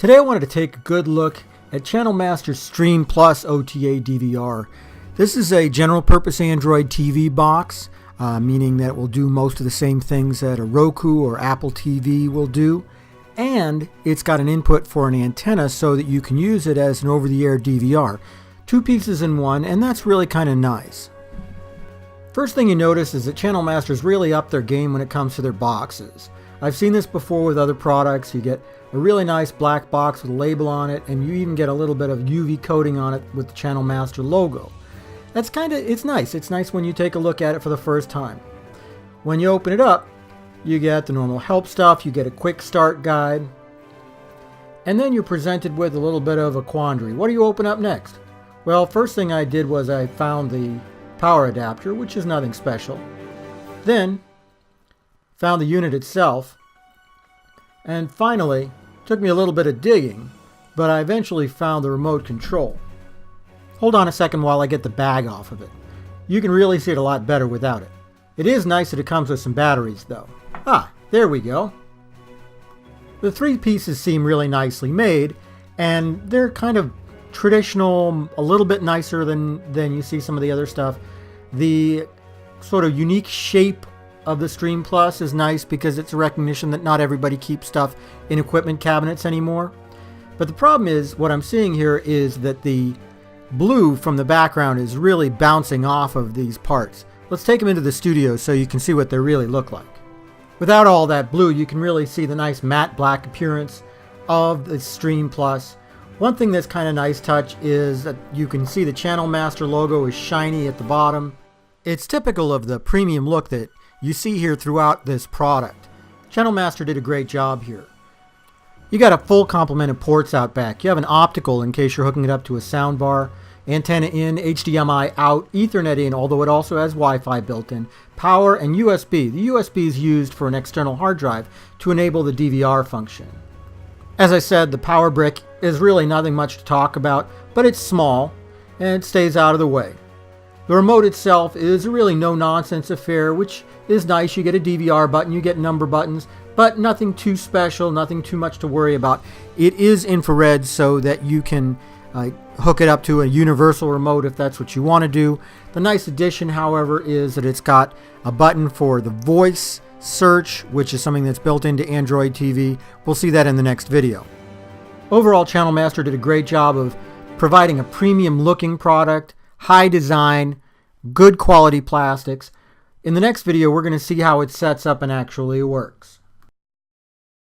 Today I wanted to take a good look at Channel Master's Stream Plus OTA DVR. This is a general purpose Android TV box, meaning that it will do most of the same things that a Roku or Apple TV will do. And it's got an input for an antenna so that you can use it as an over-the-air DVR. Two pieces in one, and that's really kind of nice. First thing you notice is that Channel Master's really upped their game when it comes to their boxes. I've seen this before with other products. You get a really nice black box with a label on it, and you even get a little bit of UV coating on it with the Channel Master logo. It's nice. It's nice when you take a look at it for the first time. When you open it up, you get the normal help stuff, you get a quick start guide, and then you're presented with a little bit of a quandary. What do you open up next? Well, first thing I did was I found the power adapter, which is nothing special. Then found the unit itself, and finally, took me a little bit of digging, but I eventually found the remote control. Hold on a second while I get the bag off of it. You can really see it a lot better without it. It is nice that it comes with some batteries though. There we go. The three pieces seem really nicely made, and they're kind of traditional, a little bit nicer than you see some of the other stuff. The sort of unique shape of the Stream Plus is nice because it's a recognition that not everybody keeps stuff in equipment cabinets anymore. But the problem is, what I'm seeing here is that the blue from the background is really bouncing off of these parts. Let's take them into the studio so you can see what they really look like. Without all that blue, you can really see the nice matte black appearance of the Stream Plus. One thing that's kind of nice touch is that you can see the Channel Master logo is shiny at the bottom. It's typical of the premium look that you see here throughout this product. Channel Master did a great job here. You got a full complement of ports out back. You have an optical in case you're hooking it up to a sound bar, antenna in, HDMI out, Ethernet in, although it also has Wi-Fi built in, power, and USB. The USB is used for an external hard drive to enable the DVR function. As I said, the power brick is really nothing much to talk about, but it's small and it stays out of the way. The remote itself is a really no-nonsense affair, which is nice. You get a DVR button, you get number buttons, but nothing too special, nothing too much to worry about. It is infrared so that you can hook it up to a universal remote if that's what you want to do. The nice addition, however, is that it's got a button for the voice search, which is something that's built into Android TV. We'll see that in the next video. Overall, Channel Master did a great job of providing a premium looking product, high design, good quality plastics. In the next video, we're going to see how it sets up and actually works.